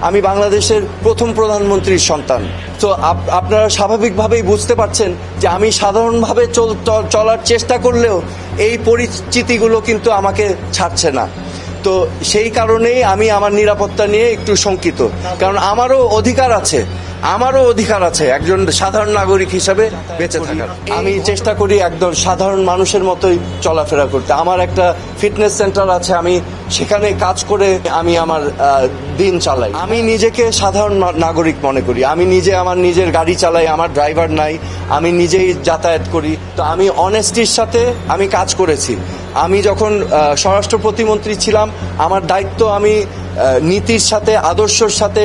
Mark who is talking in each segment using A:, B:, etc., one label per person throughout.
A: আমি বাংলাদেশের প্রথম প্রধানমন্ত্রীর সন্তান। তো আপনারা স্বাভাবিকভাবেই বুঝতে পারছেন যে আমি সাধারণভাবে চলার চেষ্টা করলেও এই পরিচিতিগুলো কিন্তু আমাকে ছাড়ছে না। তো সেই কারণেই আমি আমার নিরাপত্তা নিয়ে একটু শঙ্কিত, কারণ আমারও অধিকার আছে একজন সাধারণ নাগরিক হিসাবে বেঁচে থাকার। আমি চেষ্টা করি একদম সাধারণ মানুষের মতোই চলাফেরা করতে। আমার একটা ফিটনেস সেন্টার আছে, আমি সেখানে কাজ করে আমি আমার দিন চালাই। আমি নিজেকে সাধারণ নাগরিক মনে করি। আমি নিজে আমার নিজের গাড়ি চালাই, আমার ড্রাইভার নাই, আমি নিজেই যাতায়াত করি। তো আমি অনেস্টির সাথে আমি কাজ করেছি। আমি যখন স্বরাষ্ট্র প্রতিমন্ত্রী ছিলাম, আমার দায়িত্ব আমি নীতির সাথে, আদর্শের সাথে,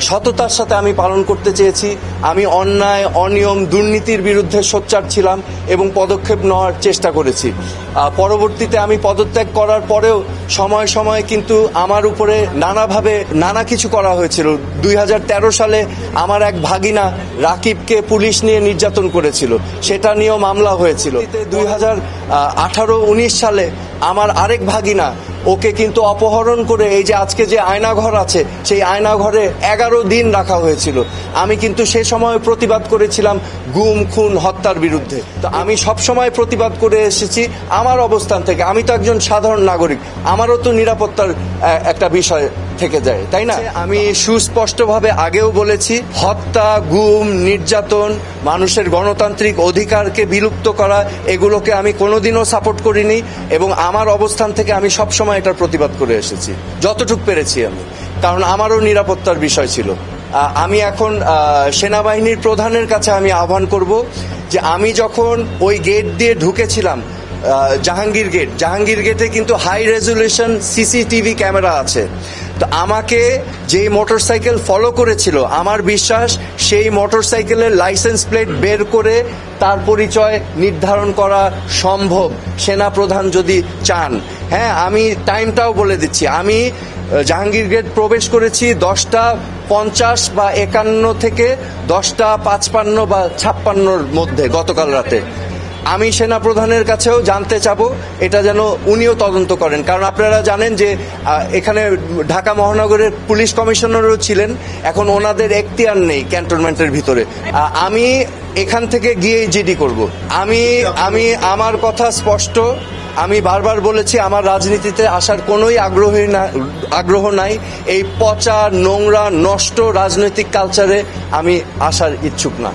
A: সততার সাথে আমি পালন করতে চেয়েছি। আমি অন্যায়, অনিয়ম, দুর্নীতির বিরুদ্ধে সোচ্চার ছিলাম এবং পদক্ষেপ নেওয়ার চেষ্টা করেছি। পরবর্তীতে আমি পদত্যাগ করার পরেও সময় সময় কিন্তু আমার উপরে নানাভাবে নানা কিছু করা হয়েছিল। 2013 সালে আমার এক ভাগিনা রাকিবকে পুলিশ নিয়ে নির্যাতন করেছিল, সেটা নিয়েও মামলা হয়েছিল। 2018-19 সালে আমার আরেক ভাগিনা, ওকে কিন্তু অপহরণ করে এই যে আজকে যে আয়নাঘর আছে, সেই আয়নাঘরে 11 দিন রাখা হয়েছিল। আমি কিন্তু সে সময় প্রতিবাদ করেছিলাম গুম, খুন, হত্যার বিরুদ্ধে। তো আমি সব সময় প্রতিবাদ করে এসেছি আমার অবস্থান থেকে। আমি তো একজন সাধারণ নাগরিক, আমারও তো নিরাপত্তার একটা বিষয় থেকে যায়, তাই না? আমি সুস্পষ্টভাবে আগেও বলেছি, হত্যা, গুম, নির্যাতন, মানুষের গণতান্ত্রিক অধিকারকে বিলুপ্ত করা, এগুলোকে আমি কোনোদিনও সাপোর্ট করিনি এবং আমার অবস্থান থেকে আমি সবসময় এটার প্রতিবাদ করে এসেছি যতটুকু পেরেছি আমি, কারণ আমারও নিরাপত্তার বিষয় ছিল। আমি এখন সেনাবাহিনীর প্রধানের কাছে আমি আহ্বান করব যে আমি যখন ওই গেট দিয়ে ঢুকেছিলাম, জাহাঙ্গীর গেটে কিন্তু হাই রেজুলেশন সিসিটিভি ক্যামেরা আছে। তো আমাকে যেই মোটরসাইকেল ফলো করেছিল, আমার বিশ্বাস সেই মোটরসাইকেলের লাইসেন্স প্লেট বের করে তার পরিচয় নির্ধারণ করা সম্ভব, সেনাপ্রধান যদি চান। হ্যাঁ, আমি টাইমটাও বলে দিচ্ছি। আমি জাহাঙ্গীর গেট প্রবেশ করেছি 10:50 বা 51 থেকে 10:55 বা 56-র মধ্যে গতকাল রাতে। আমি সেনাপ্রধানের কাছেও জানতে চাবো এটা যেন উনিও তদন্ত করেন, কারণ আপনারা জানেন যে এখানে ঢাকা মহানগরের পুলিশ কমিশনারও ছিলেন, এখন ওনাদের এখতিয়ার নেই ক্যান্টনমেন্টের ভিতরে। আমি এখান থেকে গিয়েই জিডি করব। আমার কথা স্পষ্ট, আমি বারবার বলেছি আমার রাজনীতিতে আসার কোনোই আগ্রহ নাই। এই পচা, নোংরা, নষ্ট রাজনৈতিক কালচারে আমি আসার ইচ্ছুক না।